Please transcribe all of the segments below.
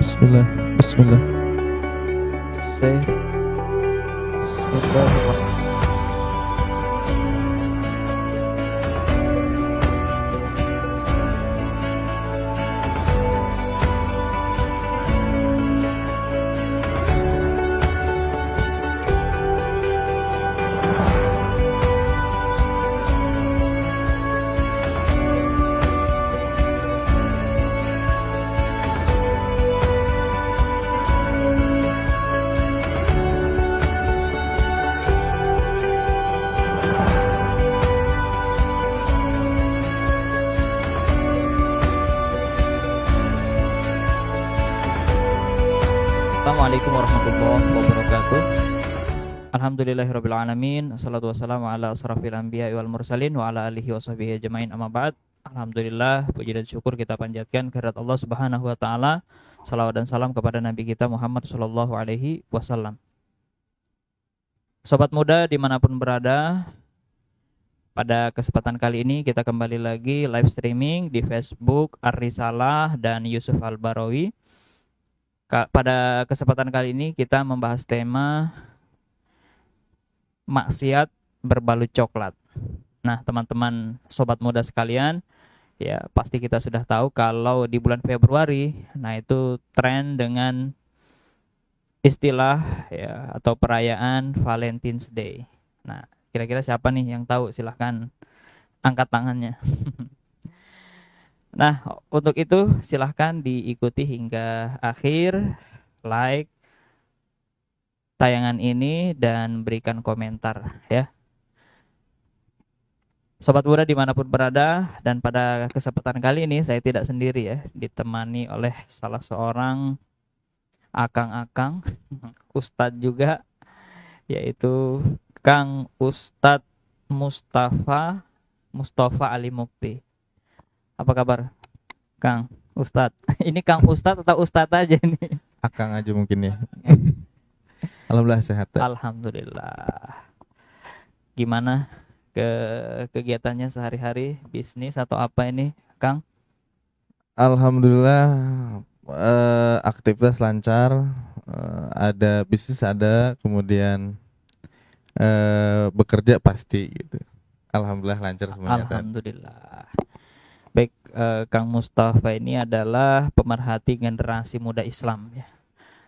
Bismillah, Bismillah. Say Bismillahirrahmanirrahim. Assalamualaikum warahmatullahi wabarakatuh. Alhamdulillahirabbil alamin. Wassalatu wassalamu ala asrafil anbiya'i wal mursalin wa ala alihi washabihi ajmain, amma ba'd. Alhamdulillah, puji dan syukur kita panjatkan kehadirat Allah Subhanahu wa taala. Salawat dan salam kepada nabi kita Muhammad sallallahu alaihi wasallam. Sobat muda dimanapun berada, pada kesempatan kali ini kita kembali lagi live streaming di Facebook Ar-Risalah dan Yusuf Al-Barawi. Pada kesempatan kali ini kita membahas tema maksiat berbalut coklat. Nah, teman-teman sobat muda sekalian, ya pasti kita sudah tahu kalau di bulan Februari, nah itu tren dengan istilah ya atau perayaan Valentine's Day. Nah, kira-kira siapa nih yang tahu? Silahkan angkat tangannya. Nah, untuk itu silahkan diikuti hingga akhir, like tayangan ini dan berikan komentar ya. Sobat muda dimanapun berada, dan pada kesempatan kali ini saya tidak sendiri ya, ditemani oleh salah seorang akang-akang, ustadz juga, yaitu Kang Ustadz Mustafa Ali Mukti. Apa kabar, Kang Ustadz? Ini Kang Ustadz atau Ustadz aja nih? Akang aja mungkin ya. Alhamdulillah sehat. Alhamdulillah. Gimana kegiatannya sehari-hari, bisnis atau apa ini, Kang? Alhamdulillah aktivitas lancar, ada bisnis ada, kemudian bekerja pasti gitu. Alhamdulillah lancar semuanya. Alhamdulillah. Baik, Kang Mustafa ini adalah pemerhati generasi muda Islam ya.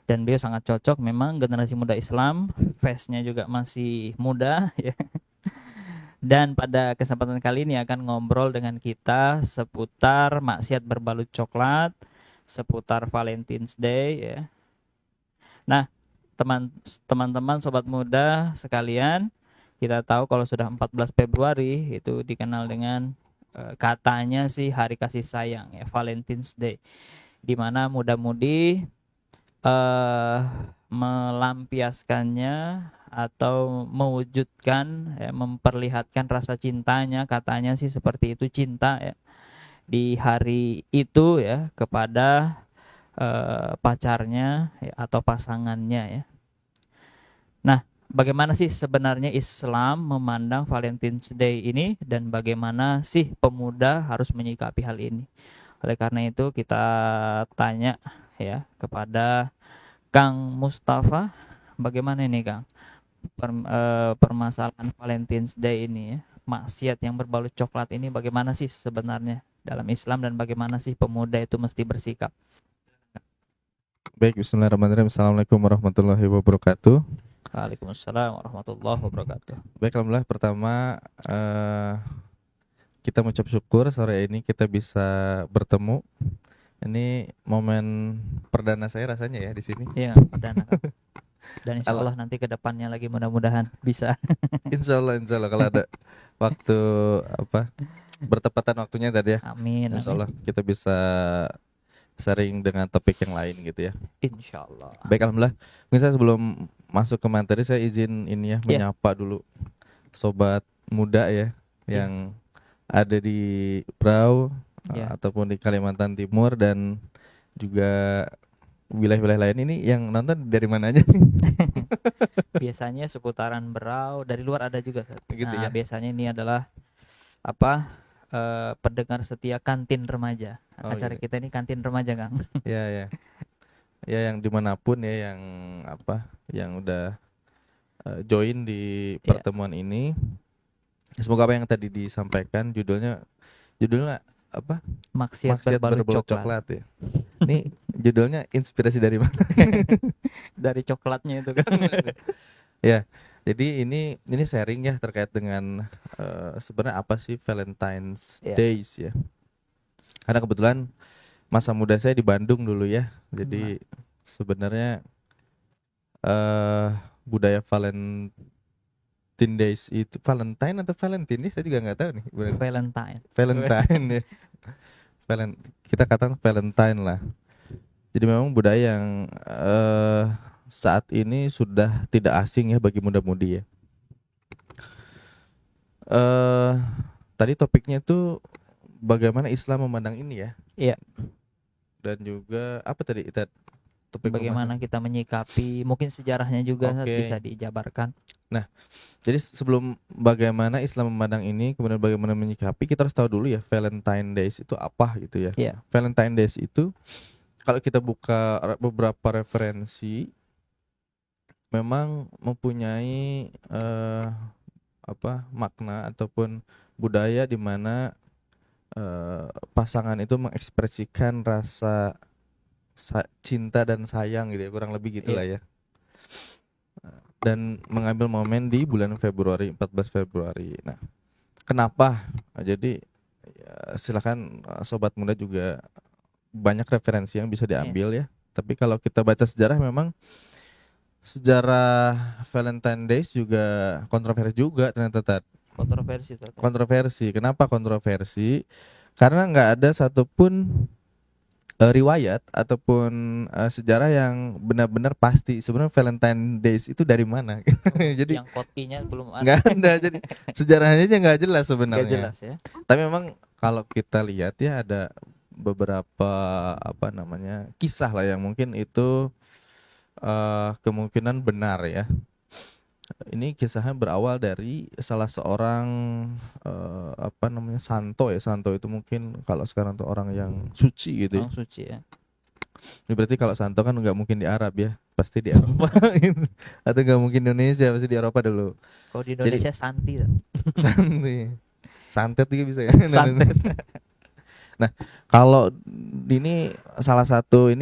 Dan beliau sangat cocok memang generasi muda Islam, face-nya juga masih muda ya. Dan pada kesempatan kali ini akan ngobrol dengan kita seputar maksiat berbalut coklat, seputar Valentine's Day ya. Nah, teman-teman sobat muda sekalian, kita tahu kalau sudah 14 Februari itu dikenal dengan katanya sih hari kasih sayang ya, Valentine's Day, di mana muda-mudi melampiaskannya atau mewujudkan ya, memperlihatkan rasa cintanya, katanya sih seperti itu, cinta ya, di hari itu ya kepada pacarnya ya, atau pasangannya ya. Nah, bagaimana sih sebenarnya Islam memandang Valentine's Day ini, dan bagaimana sih pemuda harus menyikapi hal ini? Oleh karena itu kita tanya ya kepada Kang Mustafa, bagaimana ini Kang permasalahan Valentine's Day ini ya, maksiat yang berbalut coklat ini bagaimana sih sebenarnya dalam Islam, dan bagaimana sih pemuda itu mesti bersikap? Baik, bismillahirrahmanirrahim. Assalamualaikum warahmatullahi wabarakatuh. Waalaikumsalam warahmatullahi wabarakatuh. Baik, alhamdulillah pertama kita mengucap syukur sore ini kita bisa bertemu. Ini momen perdana saya rasanya ya di sini. Iya, perdana Kang. Dan insya Allah nanti ke depannya lagi mudah-mudahan bisa. Insya Allah kalau ada waktu bertepatan waktunya tadi ya. Amin. Insya Allah kita bisa sharing dengan topik yang lain gitu ya. Insya Allah. Baik, alhamdulillah. Mungkin saya sebelum masuk ke materi saya izin ini ya, menyapa dulu sobat muda ya yang ada di Brau ataupun di Kalimantan Timur dan juga wilayah-wilayah lain. Ini yang nonton dari mana aja nih? Biasanya seputaran Berau, dari luar ada juga. Gitu ya. Biasanya ini adalah pendengar setia kantin remaja. Acara kita ini kantin remaja, Kang. Iya. ya yang dimanapun ya yang apa yang udah join di Iya, pertemuan ini. Semoga apa yang tadi disampaikan judulnya apa? maksiat Maksiat berbalut berbalut coklat. coklat ya. Ini judulnya inspirasi dari mana? Dari coklatnya itu kan. Ya. Jadi ini sharing ya terkait dengan sebenarnya apa sih Valentine's Iya. Days ya. Karena kebetulan masa muda saya di Bandung dulu ya. Nah, Jadi sebenarnya eh budaya Valentine Days itu Valentine atau Valentine saya juga nggak tahu nih. Valentine. Valentine ya. Kita katakan Valentine lah. Jadi memang budaya yang saat ini sudah tidak asing ya bagi muda-mudi ya. eh Tadi topiknya itu bagaimana Islam memandang ini ya, Iya, dan juga apa tadi kita topik bagaimana pembahasan. kita menyikapi, mungkin sejarahnya juga bisa Oke. dijabarkan. Nah, jadi sebelum bagaimana Islam memandang ini, kemudian bagaimana menyikapi, kita harus tahu dulu ya Valentine Days itu apa gitu ya. Iya, Valentine Days itu kalau kita buka beberapa referensi memang mempunyai apa makna ataupun budaya di mana pasangan itu mengekspresikan rasa cinta dan sayang gitu ya, kurang lebih iya. gitulah ya. Dan mengambil momen di bulan Februari, 14 Februari. Nah, kenapa? Nah, jadi ya, silakan sobat muda juga banyak referensi yang bisa Iya. diambil ya. Tapi kalau kita baca sejarah memang sejarah Valentine Days juga kontroversi juga ternyata Tat. Kontroversi tuh. Kontroversi. Kenapa kontroversi? Karena nggak ada satupun riwayat ataupun sejarah yang benar-benar pasti sebenarnya Valentine Days itu dari mana. Jadi Yang kotinya belum nggak ada. ada, jadi sejarahnya aja nggak jelas Gak sebenarnya. jelas ya. Tapi memang kalau kita lihat ya ada beberapa apa namanya kisah lah yang mungkin itu kemungkinan benar ya. Ini kisahnya berawal dari salah seorang apa namanya santo ya. Santo itu mungkin kalau sekarang tuh orang yang suci gitu ya. Orang suci ya. Ini berarti kalau santo kan nggak mungkin di Arab ya, pasti di Eropa gitu. Atau nggak mungkin di Indonesia, pasti di Eropa dulu. Kalau di Jadi Indonesia Santi tuh. santai, santet juga bisa ya. Santet. Nah, kalau ini salah satu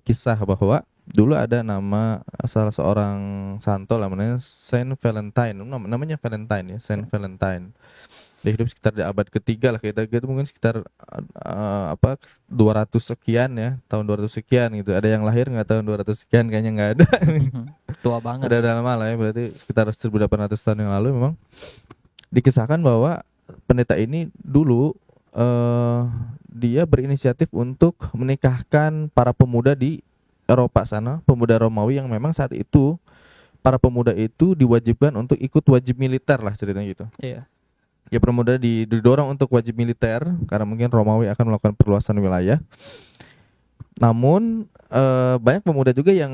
kisah bahwa dulu ada nama salah seorang santo lah namanya Saint Valentine. Namanya Valentine ya, Saint Valentine. Dia hidup sekitar di abad ketiga lah, kita gitu mungkin sekitar apa 200 sekian ya, tahun 200 sekian gitu. Ada yang lahir nggak tahun 200 sekian, kayaknya nggak ada. Tua banget. Udah lama lah ya, berarti sekitar 1800 tahun yang lalu memang dikisahkan bahwa pendeta ini dulu eh dia berinisiatif untuk menikahkan para pemuda di Eropa sana, pemuda Romawi yang memang saat itu para pemuda itu diwajibkan untuk ikut wajib militer lah ceritanya gitu. Iya. Ya pemuda didorong untuk wajib militer karena mungkin Romawi akan melakukan perluasan wilayah. Namun banyak pemuda juga yang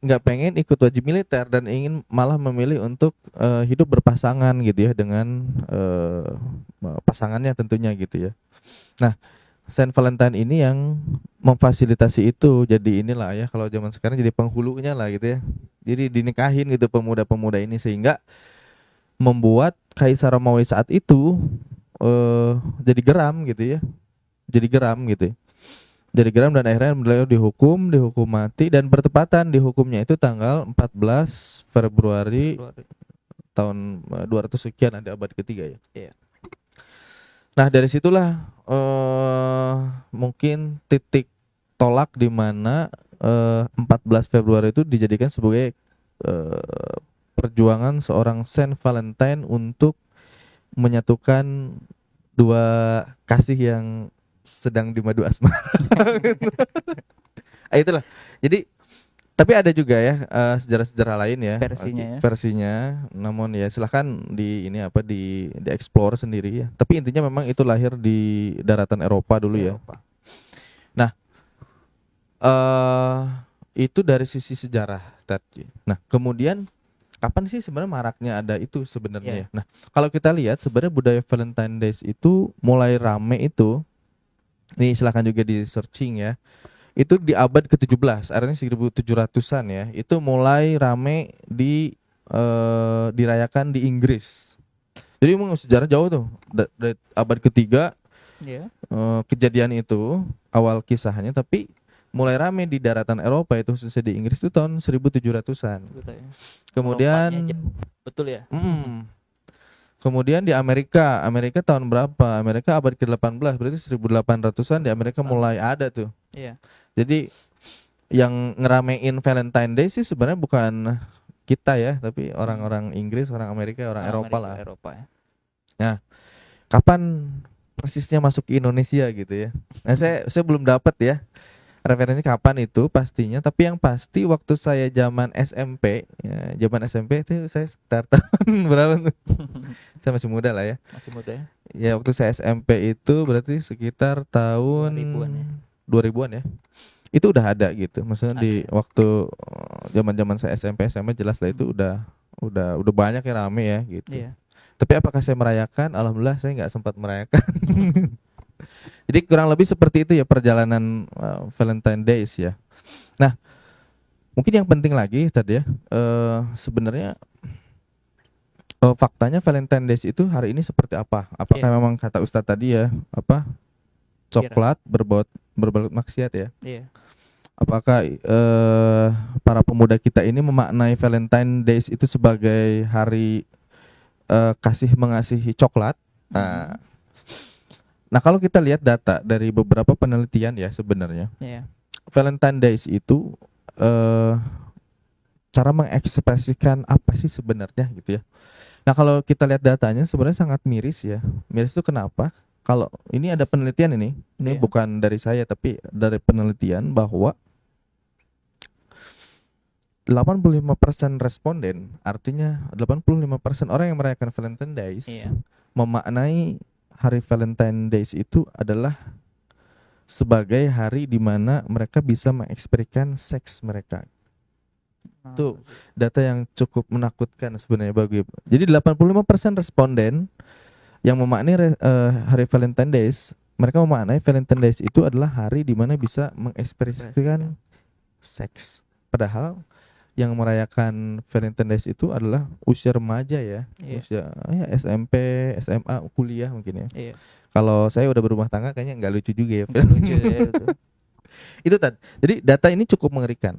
nggak pengen ikut wajib militer dan ingin malah memilih untuk hidup berpasangan gitu ya dengan pasangannya tentunya gitu ya. Nah, Saint Valentine ini yang memfasilitasi itu, jadi inilah ya kalau zaman sekarang jadi penghulunya lah gitu ya. Jadi dinikahin gitu pemuda-pemuda ini sehingga membuat Kaisar Romawi saat itu jadi geram gitu ya. Jadi geram gitu ya. Jadi geram dan akhirnya beliau dihukum mati dan bertepatan dihukumnya itu tanggal 14 Februari tahun 200 sekian, ada abad ketiga ya. Iya. Nah, dari situlah mungkin titik tolak di mana 14 Februari itu dijadikan sebagai perjuangan seorang Saint Valentine untuk menyatukan dua kasih yang sedang di madu asmara. Itulah. Jadi tapi ada juga ya sejarah-sejarah lain ya Versinya ya. versinya. Namun ya silahkan ini apa dieksplor sendiri ya. Tapi intinya memang itu lahir di daratan Eropa dulu ya. Eropa. Nah, itu dari sisi sejarah tadi. Nah, kemudian kapan sih sebenarnya maraknya ada itu sebenarnya ya? Nah, kalau kita lihat sebenarnya budaya Valentine Days itu mulai rame itu. Ini silahkan juga di searching ya. itu di abad ke-17, artinya 1700-an ya. Itu mulai rame dirayakan di Inggris. Jadi emang sejarah jauh tuh. Dari abad ketiga kejadian itu awal kisahnya, tapi mulai rame di daratan Eropa itu khususnya di Inggris itu tahun 1700-an. Kemudian betul ya. Kemudian di Amerika tahun berapa? Amerika abad ke-18, berarti 1800-an di Amerika mulai ada tuh. Iya. Jadi yang ngeramein Valentine Day sih sebenarnya bukan kita ya, tapi orang-orang Inggris, orang Amerika, orang Eropa lah. Ya. Nah, kapan persisnya masuk ke Indonesia gitu ya? Nah, saya belum dapat ya referensi kapan itu pastinya, tapi yang pasti waktu saya zaman SMP, ya, zaman SMP itu saya sekitar tahun berapa tuh? Saya masih muda lah ya. Masih muda ya. Ya waktu saya SMP itu berarti sekitar tahun 2000-an ya. Itu udah ada gitu. Maksudnya di waktu zaman-zaman saya SMP SMA jelas lah itu udah banyak yang rame ya gitu. Iya. Tapi apakah saya merayakan? Alhamdulillah saya nggak sempat merayakan. Jadi kurang lebih seperti itu ya perjalanan Valentine Days ya. Nah, mungkin yang penting lagi tadi ya, sebenarnya faktanya Valentine Days itu hari ini seperti apa? Apakah memang kata Ustadz tadi ya, apa coklat berbalut maksiat ya? Iya. Apakah para pemuda kita ini memaknai Valentine Days itu sebagai hari kasih mengasihi coklat? Nah, kalau kita lihat data dari beberapa penelitian ya sebenarnya, Valentine Days itu cara mengekspresikan apa sih sebenarnya gitu ya. Nah, kalau kita lihat datanya sebenarnya sangat miris ya. Miris itu kenapa? Kalau ini ada penelitian ini bukan dari saya tapi dari penelitian bahwa 85% responden, artinya 85% orang yang merayakan Valentine Days memaknai hari Valentine Days itu adalah sebagai hari di mana mereka bisa mengekspresikan seks mereka. Itu data yang cukup menakutkan sebenarnya bagi. Jadi 85% responden yang memaknai hari Valentine Days, mereka memaknai Valentine Days itu adalah hari di mana bisa mengekspresikan seks. Padahal yang merayakan Valentine Days itu adalah usia remaja ya, usia ya SMP, SMA, kuliah mungkin ya. Kalau saya udah berumah tangga kayaknya nggak lucu juga ya. Lucu ya itu. Itu tadi. Jadi data ini cukup mengerikan.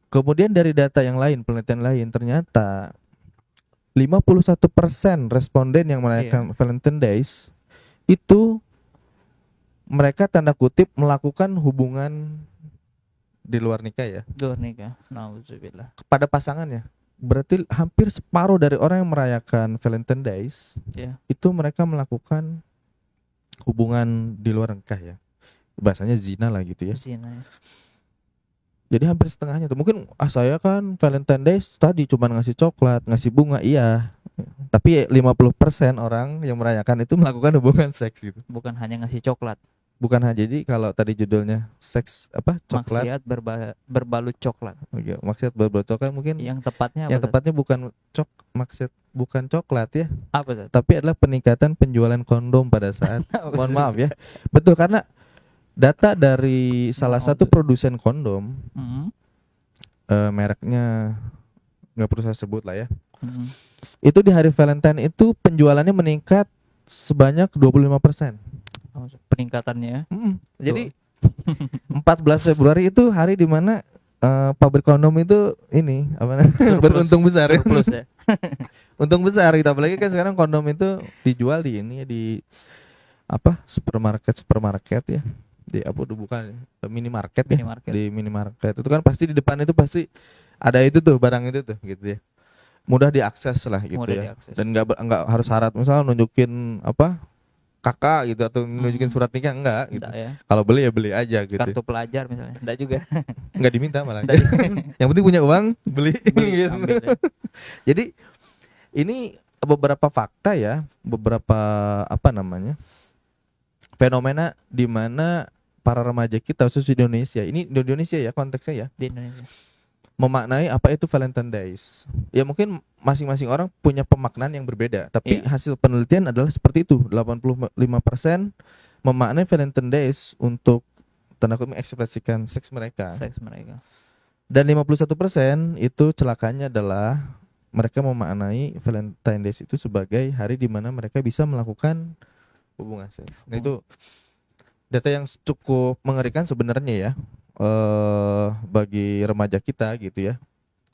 Kemudian dari data yang lain, penelitian lain, ternyata 51% responden yang merayakan Valentine Days itu mereka tanda kutip melakukan hubungan di luar nikah ya. Di luar nikah. Nauzubillah. Kepada pasangannya. Berarti hampir separuh dari orang yang merayakan Valentine Days itu mereka melakukan hubungan di luar nikah ya. Bahasanya zina lah gitu ya. Zina. Jadi hampir setengahnya tuh. Mungkin saya kan Valentine Days tadi cuma ngasih coklat, ngasih bunga, iya. Tapi 50% orang yang merayakan itu melakukan hubungan seks gitu. Bukan hanya ngasih coklat. Bukan hanya, jadi kalau tadi judulnya seks apa coklat, maksiat berbalut coklat. Maksiat berbalut coklat mungkin yang tepatnya apa? Yang tepatnya bukan maksiat bukan coklat ya. Apa itu? Tapi adalah peningkatan penjualan kondom pada saat mohon maaf ya. Betul, karena data dari salah satu produsen kondom, mereknya nggak perlu saya sebut lah ya. Itu di hari Valentine itu penjualannya meningkat sebanyak 25%. Peningkatannya. Jadi 14 Februari itu hari di mana pabrik kondom itu ini apa namanya beruntung besar ya. Untung besar gitu, apalagi kan sekarang kondom itu dijual di ini di apa supermarket ya. Di apa tuh bukan minimarket ya. Di minimarket itu kan pasti di depan itu pasti ada itu tuh barang itu tuh gitu ya. Mudah diakses lah gitu ya. Dan enggak harus syarat misalnya nunjukin apa kakak gitu atau nunjukin surat nikah enggak gitu. Ya. Kalau beli ya beli aja gitu. Kartu pelajar misalnya. Enggak juga. Enggak diminta malah. Yang penting punya uang, beli gitu. Ambil, ya. Jadi ini beberapa fakta ya, beberapa apa namanya? Fenomena di mana para remaja kita khusus di Indonesia. Ini di Indonesia ya konteksnya ya. Di Indonesia. Memaknai apa itu Valentine Days. Ya mungkin masing-masing orang punya pemaknaan yang berbeda, tapi hasil penelitian adalah seperti itu. 85% memaknai Valentine Days untuk tanda kutip mengekspresikan seks mereka. Dan 51% itu celakanya adalah mereka memaknai Valentine Days itu sebagai hari di mana mereka bisa melakukan hubungan seks. Nah, itu data yang cukup mengerikan sebenarnya ya, bagi remaja kita gitu ya.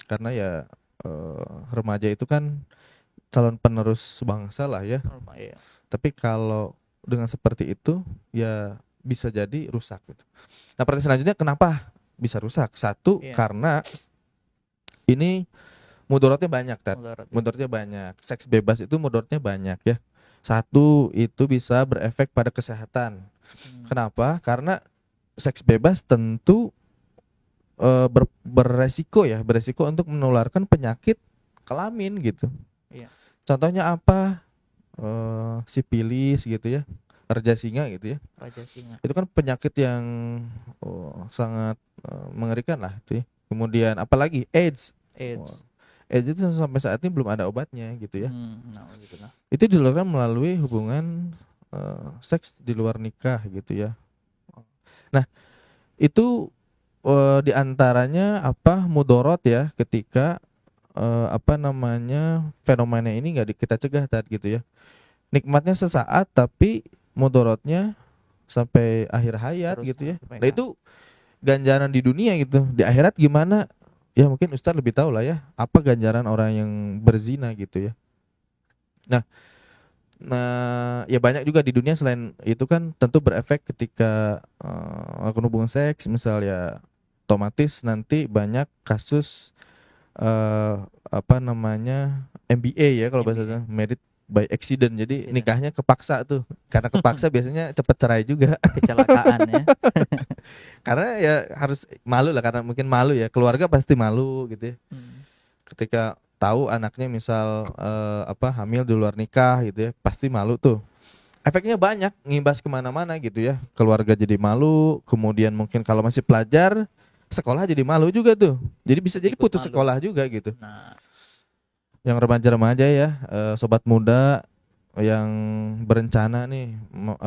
Karena ya remaja itu kan calon penerus bangsa lah ya. Tapi kalau dengan seperti itu ya bisa jadi rusak gitu. Nah, pertanyaan selanjutnya, kenapa bisa rusak? Satu, karena ini mudaratnya banyak, mudaratnya banyak. Seks bebas itu mudaratnya banyak ya. Satu, itu bisa berefek pada kesehatan. Kenapa? Karena seks bebas tentu beresiko untuk menularkan penyakit kelamin gitu. Contohnya apa? Sipilis gitu ya, raja singa gitu ya. Itu kan penyakit yang sangat mengerikan lah itu ya. Kemudian apalagi AIDS itu sampai saat ini belum ada obatnya gitu ya. Itu dilakukan melalui hubungan seks di luar nikah gitu ya. Nah, itu diantaranya mudorot ya, ketika fenomena ini nggak kita cegah tadi gitu ya. Nikmatnya sesaat tapi mudorotnya sampai akhir hayat gitu ya. Nah, itu ganjaran di dunia gitu. Di akhirat gimana? Ya mungkin Ustadz lebih tahu lah ya, apa ganjaran orang yang berzina gitu ya. Nah, ya banyak juga di dunia selain itu kan tentu berefek ketika melakukan hubungan seks, misal ya otomatis nanti banyak kasus MBA ya kalau bahasa married by accident. Jadi nikahnya kepaksa tuh. Karena kepaksa biasanya cepet cerai juga. Kecelakaan ya. Karena ya harus malu lah, karena mungkin malu ya. Keluarga pasti malu gitu ya. Ketika tahu anaknya misal hamil di luar nikah gitu ya, pasti malu tuh. Efeknya banyak, ngimbas kemana-mana gitu ya. Keluarga jadi malu, kemudian mungkin kalau masih pelajar, sekolah jadi malu juga tuh. Jadi bisa jadi putus sekolah juga gitu. Yang remaja-remaja ya, sobat muda yang berencana nih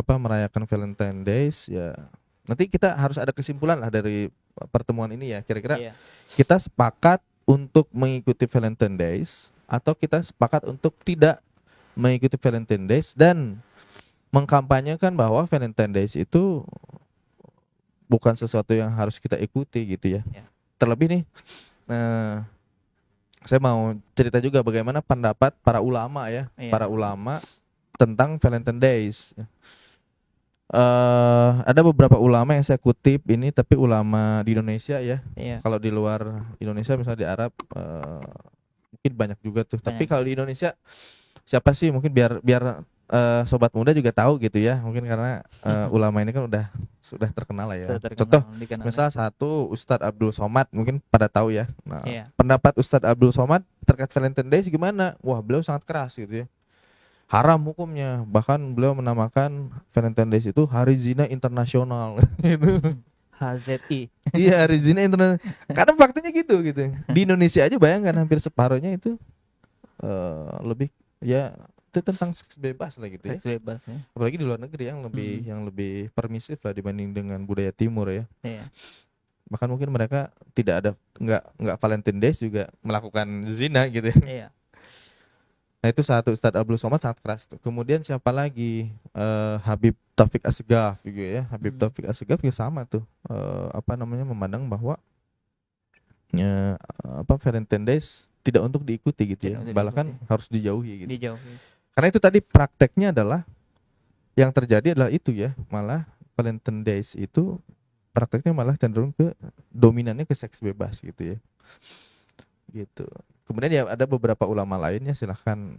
merayakan Valentine Days ya, nanti kita harus ada kesimpulan lah dari pertemuan ini ya. Kira-kira kita sepakat untuk mengikuti Valentine Days atau kita sepakat untuk tidak mengikuti Valentine Days dan mengkampanyekan bahwa Valentine Days itu bukan sesuatu yang harus kita ikuti gitu ya. Terlebih nih, saya mau cerita juga bagaimana pendapat para ulama ya, para ulama tentang Valentine Days. Ada beberapa ulama yang saya kutip ini, tapi ulama di Indonesia ya. Kalau di luar Indonesia misalnya di Arab mungkin banyak juga tuh. Tapi kalau di Indonesia siapa sih? Mungkin biar sobat muda juga tahu gitu ya. Mungkin karena ulama ini kan sudah terkenal lah ya. Contoh misal satu Ustadz Abdul Somad, mungkin pada tahu ya. Nah, pendapat Ustadz Abdul Somad terkait Valentine Days gimana? Wah, beliau sangat keras gitu ya. Haram hukumnya. Bahkan beliau menamakan Valentine Days itu Hari Zina Internasional gitu. HZI. Iya, Hari Zina Internasional. Karena faktanya gitu. Di Indonesia aja bayangkan hampir separuhnya itu lebih ya itu tentang seks bebas lah gitu ya. Seks bebas ya. Apalagi di luar negeri yang lebih permisif lah dibanding dengan budaya timur ya. Bahkan mungkin mereka tidak ada nggak Valentine Days juga melakukan zina gitu ya. Nah, itu satu, Ustadz Abdul Somad sangat keras tuh. Kemudian siapa lagi? Habib Taufik Asgaf juga ya. Habib Taufik Asgaf juga sama tuh. Memandang bahwa Valentine Days tidak untuk diikuti gitu ya. Bahkan harus dijauhi gitu. Karena itu tadi prakteknya adalah yang terjadi adalah itu ya, malah Valentine Days itu prakteknya malah cenderung ke dominannya ke seks bebas gitu ya. Gitu. Kemudian ya ada beberapa ulama lainnya, silahkan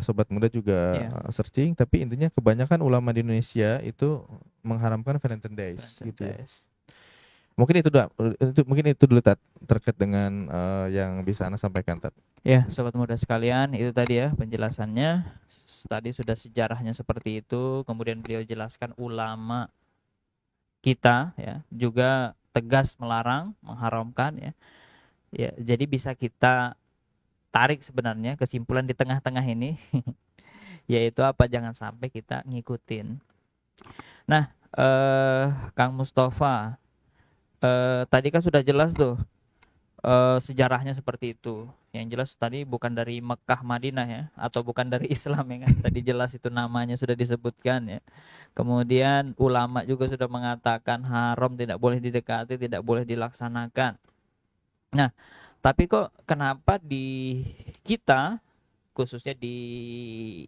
sobat muda juga searching, tapi intinya kebanyakan ulama di Indonesia itu mengharamkan Valentine Days gitu ya. Mungkin itu dulu terkait dengan yang bisa Anda sampaikan Tat. Ya, sobat muda sekalian, itu tadi ya penjelasannya. Tadi sudah sejarahnya seperti itu, kemudian beliau jelaskan ulama kita ya juga tegas melarang, mengharamkan ya. Ya, jadi bisa kita tarik sebenarnya kesimpulan di tengah-tengah ini yaitu apa? Jangan sampai kita ngikutin. Nah, Kang Mustafa, tadi kan sudah jelas tuh sejarahnya seperti itu. Yang jelas tadi bukan dari Mekah Madinah ya, atau bukan dari Islam ya kan. Tadi jelas itu namanya sudah disebutkan ya. Kemudian ulama juga sudah mengatakan haram, tidak boleh didekati, tidak boleh dilaksanakan. Nah, tapi kok kenapa di kita, khususnya di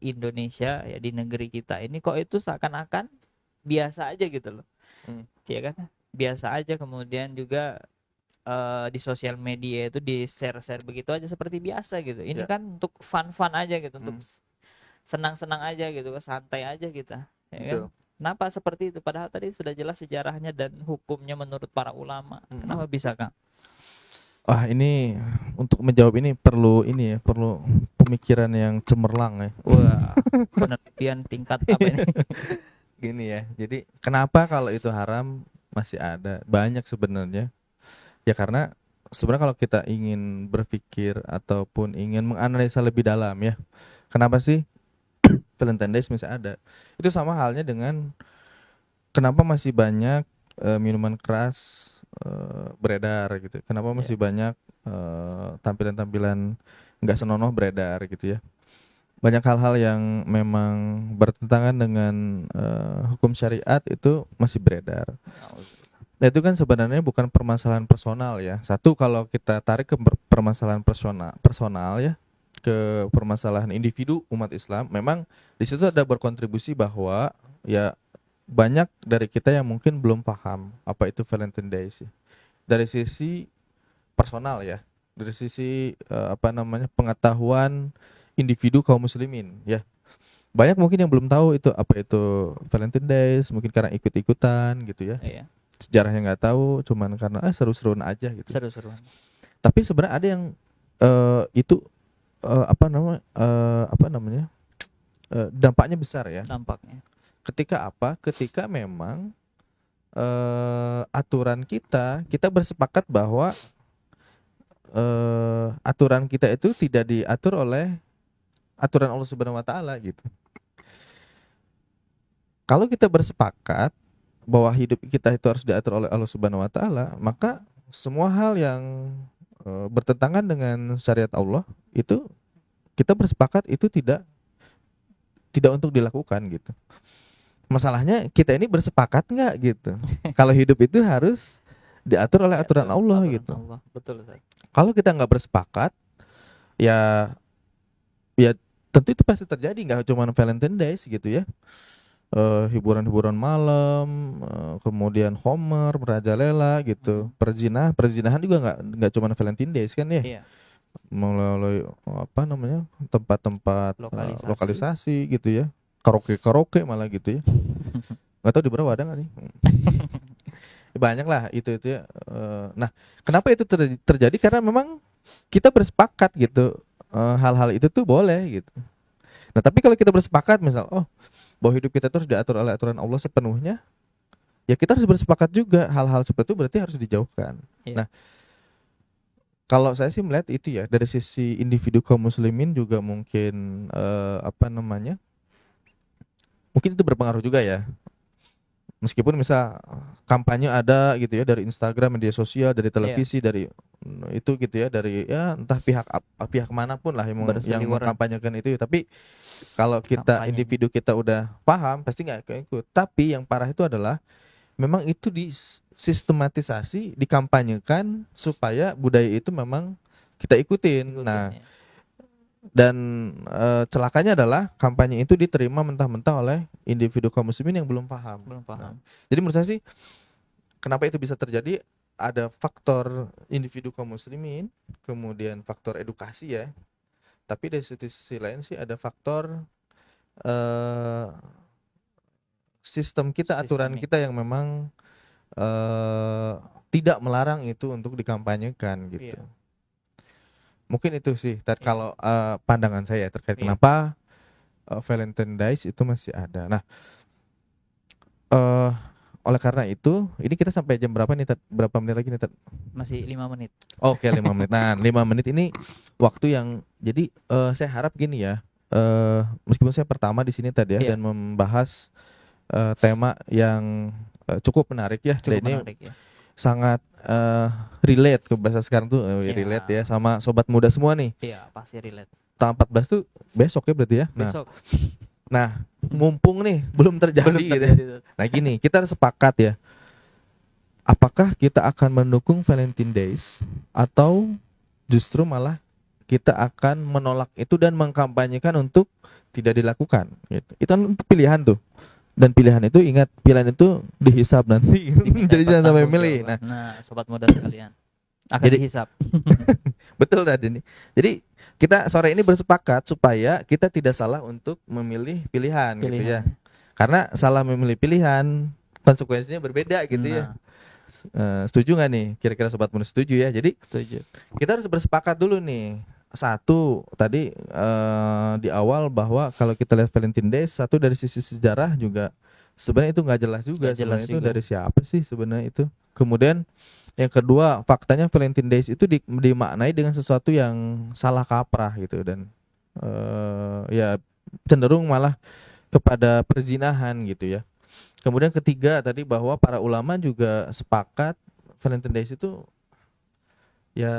Indonesia ya, di negeri kita ini kok itu seakan-akan biasa aja gitu loh. Ya kan? Biasa aja, kemudian juga di sosial media itu di share-share begitu aja seperti biasa gitu. Ini kan untuk fun-fun aja gitu, untuk senang-senang aja gitu, santai aja kita, ya kan? Kenapa seperti itu? Padahal tadi sudah jelas sejarahnya dan hukumnya menurut para ulama. Kenapa bisa, Kang? Wah, ini untuk menjawab ini perlu pemikiran yang cemerlang ya. Wah, penelitian tingkat apa ini? Gini ya, jadi kenapa kalau itu haram masih ada? Banyak sebenarnya. Ya karena sebenarnya kalau kita ingin berpikir ataupun ingin menganalisa lebih dalam ya, kenapa sih Valentine Days masih ada? Itu sama halnya dengan kenapa masih banyak minuman keras beredar gitu. Kenapa masih banyak tampilan-tampilan nggak senonoh beredar gitu ya. Banyak hal-hal yang memang bertentangan dengan hukum syariat itu masih beredar. Nah, itu kan sebenarnya bukan permasalahan personal ya. Satu, kalau kita tarik ke permasalahan personal ya, ke permasalahan individu umat Islam, memang di situ ada berkontribusi bahwa ya banyak dari kita yang mungkin belum paham apa itu Valentine Days ya. Dari sisi personal ya, dari sisi pengetahuan individu kaum muslimin ya. Banyak mungkin yang belum tahu itu apa itu Valentine Days, mungkin karena ikut-ikutan gitu ya. Iya. Sejarahnya nggak tahu, cuman karena seru-seruan aja gitu. Seru-seruan. Tapi sebenarnya ada yang itu dampaknya besar ya. Dampaknya. Ketika memang aturan kita bersepakat bahwa aturan kita itu tidak diatur oleh aturan Allah Subhanahu wa taala gitu. Kalau kita bersepakat bahwa hidup kita itu harus diatur oleh Allah Subhanahu wa taala, maka semua hal yang bertentangan dengan syariat Allah itu kita bersepakat itu tidak untuk dilakukan gitu. Masalahnya kita ini bersepakat nggak gitu. Kalau hidup itu harus diatur oleh aturan Allah gitu. Allah. Betul, Ustaz. Kalau kita nggak bersepakat, ya tentu itu pasti terjadi, nggak cuma Valentine Days gitu ya. Hiburan-hiburan malam, kemudian Homer, merajalela gitu. Perzinahan juga nggak cuma Valentine Days kan ya. Iya. Melalui tempat-tempat lokalisasi gitu ya. Karaoke malah gitu ya. Nggak tahu di Brau ada nggak nih? Banyak lah itu ya. Nah, kenapa itu terjadi? Karena memang kita bersepakat gitu, hal-hal itu tuh boleh gitu. Nah, tapi kalau kita bersepakat misal, bahwa hidup kita terus diatur oleh aturan Allah sepenuhnya, ya kita harus bersepakat juga hal-hal seperti itu berarti harus dijauhkan. Nah, kalau saya sih melihat itu ya, dari sisi individu kaum muslimin juga mungkin mungkin itu berpengaruh juga ya. Meskipun misal kampanye ada gitu ya dari Instagram, media sosial, dari televisi, dari itu gitu ya, dari ya entah pihak manapun lah yang mengkampanyekan itu. Tapi kalau kita individu kita udah paham pasti nggak ikut. Tapi yang parah itu adalah memang itu disistematisasi, dikampanyekan supaya budaya itu memang kita ikutin. Nah, dan celakanya adalah kampanye itu diterima mentah-mentah oleh individu kaum muslimin yang belum paham. Nah, jadi menurut saya sih kenapa itu bisa terjadi, ada faktor individu kaum muslimin, kemudian faktor edukasi ya. Tapi dari sisi lain sih ada faktor sistem kita, aturan kita yang memang tidak melarang itu untuk dikampanyekan gitu. Mungkin itu sih kalau pandangan saya terkait kenapa Valentine Days itu masih ada. Nah, oleh karena itu, ini kita sampai jam berapa nih? Berapa menit lagi nih? Masih 5 menit. Oke, 5 menit. Nah, 5 menit ini waktu yang jadi saya harap gini ya. Meskipun saya pertama di sini tadi ya dan membahas tema yang cukup menarik ya. Cukup Dan ini menarik ya. sangat relate ke bahasa sekarang tuh, relate ya sama sobat muda semua nih. Iya, pasti relate. Tanggal 14 tuh besok ya berarti ya. Besok. Nah, mumpung nih belum terjadi, gitu. Nah gini, kita harus sepakat ya. Apakah kita akan mendukung Valentine Days atau justru malah kita akan menolak itu dan mengkampanyekan untuk tidak dilakukan gitu. Itu kan pilihan tuh. Dan pilihan itu, ingat, pilihan itu dihisap nanti. Jadi jangan sampai milih. Nah, sobat muda sekalian, akan dihisap. Betul tadi nih. Jadi kita sore ini bersepakat supaya kita tidak salah untuk memilih pilihan. Gitu ya. Karena salah memilih pilihan konsekuensinya berbeda gitu ya. Setuju nggak nih? Kira-kira sobat muda setuju ya? Jadi setuju. Kita harus bersepakat dulu nih. Satu, tadi di awal bahwa kalau kita lihat Valentine Days, satu dari sisi sejarah juga sebenarnya itu nggak jelas juga. Sebenarnya itu dari siapa sih sebenarnya itu. Kemudian yang kedua, faktanya Valentine Days itu dimaknai dengan sesuatu yang salah kaprah gitu, dan ya cenderung malah kepada perzinahan gitu ya. Kemudian ketiga tadi bahwa para ulama juga sepakat Valentine Days itu ya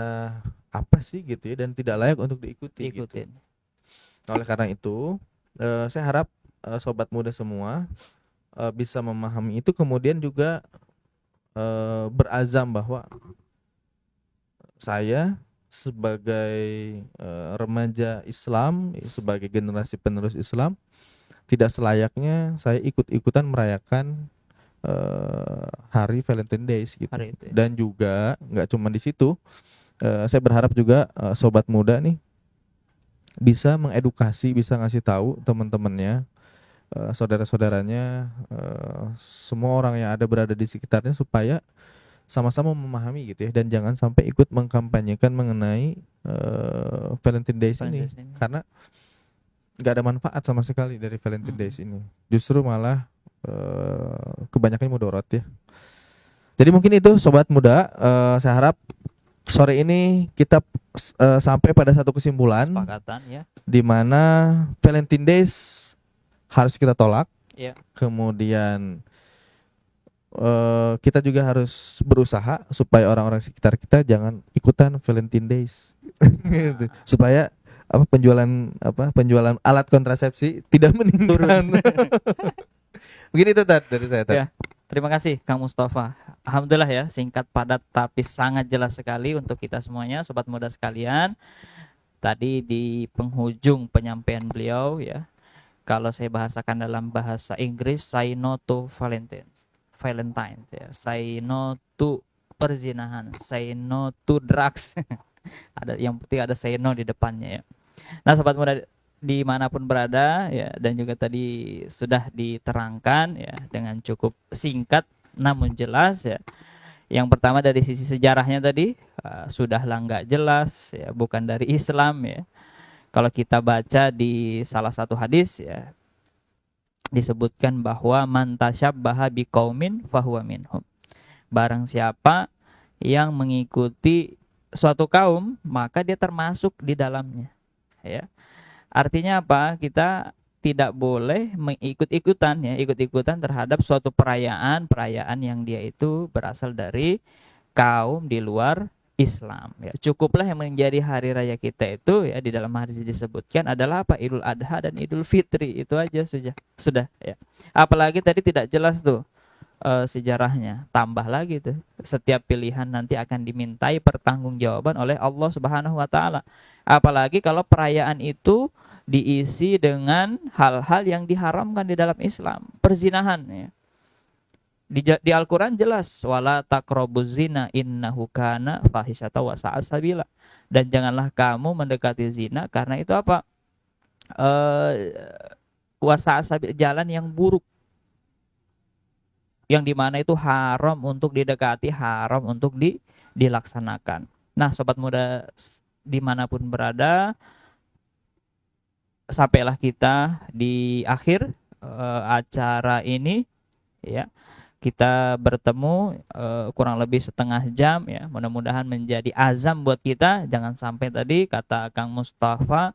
apa sih gitu ya, dan tidak layak untuk diikuti. Gitu. Nah, oleh karena itu saya harap sobat muda semua bisa memahami itu, kemudian juga berazam bahwa saya sebagai remaja Islam, sebagai generasi penerus Islam, tidak selayaknya saya ikut-ikutan merayakan hari Valentine Days gitu. Dan juga nggak cuma di situ, saya berharap juga sobat muda nih bisa mengedukasi, bisa ngasih tahu teman-temannya, saudara-saudaranya, semua orang yang ada berada di sekitarnya supaya sama-sama memahami gitu ya, dan jangan sampai ikut mengkampanyekan mengenai Valentine Days ini. Karena nggak ada manfaat sama sekali dari Valentine Days ini. Justru malah kebanyakan mudorot ya. Jadi mungkin itu sobat muda, saya harap sore ini kita sampai pada satu kesimpulan, ya, di mana Valentine Days harus kita tolak. Ya. Kemudian kita juga harus berusaha supaya orang-orang sekitar kita jangan ikutan Valentine Days. Gitu. Supaya penjualan alat kontrasepsi tidak meningkat. Begini itu dari saya. Ya. Terima kasih Kang Mustafa. Alhamdulillah ya, singkat padat tapi sangat jelas sekali untuk kita semuanya, sobat muda sekalian. Tadi di penghujung penyampaian beliau ya, kalau saya bahasakan dalam bahasa Inggris, say no to Valentine ya, say no to perzinahan, say no to drugs. Ada yang penting ada say no di depannya ya. Nah, sobat muda dimanapun berada ya, dan juga tadi sudah diterangkan ya dengan cukup singkat namun jelas ya. Yang pertama dari sisi sejarahnya tadi sudahlah nggak jelas ya, bukan dari Islam ya. Kalau kita baca di salah satu hadis ya, disebutkan bahwa man tasyabbaha biqaumin fahuwa minhum. Barang siapa yang mengikuti suatu kaum, maka dia termasuk di dalamnya ya. Artinya apa? Kita tidak boleh ikut-ikutan terhadap suatu perayaan yang dia itu berasal dari kaum di luar Islam ya. Cukuplah yang menjadi hari raya kita itu ya, di dalam hadis disebutkan adalah apa? Idul Adha dan Idul Fitri. Itu aja sudah ya. Apalagi tadi tidak jelas tuh sejarahnya. Tambah lagi tuh, setiap pilihan nanti akan dimintai pertanggungjawaban oleh Allah Subhanahu wa taala. Apalagi kalau perayaan itu diisi dengan hal-hal yang diharamkan di dalam Islam, perzinahan ya. Di Al-Qur'an jelas, wala taqrabuz zina innahu kana fahisyata wa sa'a sabila. Dan janganlah kamu mendekati zina karena itu apa? Wa sa'a sabila, jalan yang buruk. Yang dimana itu haram untuk didekati, haram untuk dilaksanakan. Nah, sobat muda dimanapun berada, sampailah kita di akhir acara ini ya. Kita bertemu kurang lebih setengah jam ya. Mudah-mudahan menjadi azam buat kita, jangan sampai tadi kata Kang Mustafa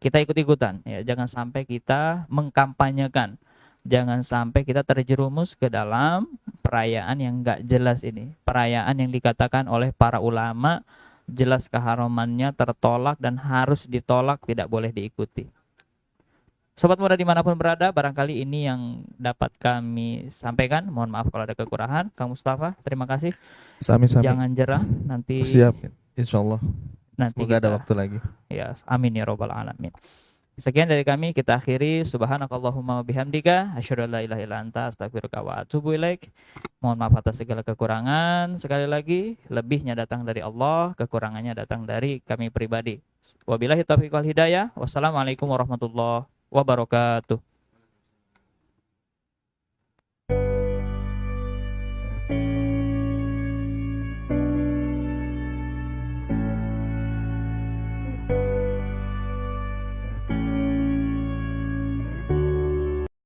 kita ikut-ikutan ya, jangan sampai kita mengkampanyekan Jangan sampai kita terjerumus ke dalam perayaan yang enggak jelas ini. Perayaan yang dikatakan oleh para ulama jelas keharamannya, tertolak dan harus ditolak, tidak boleh diikuti. Sobat muda dimanapun berada, barangkali ini yang dapat kami sampaikan. Mohon maaf kalau ada kekurangan. Kang Mustafa, terima kasih. Sami-sami. Jangan jerah, nanti siap, insyaallah. Nanti semoga kita, ada waktu lagi. Ya, amin ya robbal alamin. Sekian dari kami, kita akhiri. Subhanakallahumma bihamdika asyhadu an la ilaha illa anta astaghfiruka wa atubu ilaik. Mohon maaf atas segala kekurangan. Sekali lagi, lebihnya datang dari Allah, kekurangannya datang dari kami pribadi. Wabillahi taufiq wal hidayah. Wassalamualaikum warahmatullahi wabarakatuh.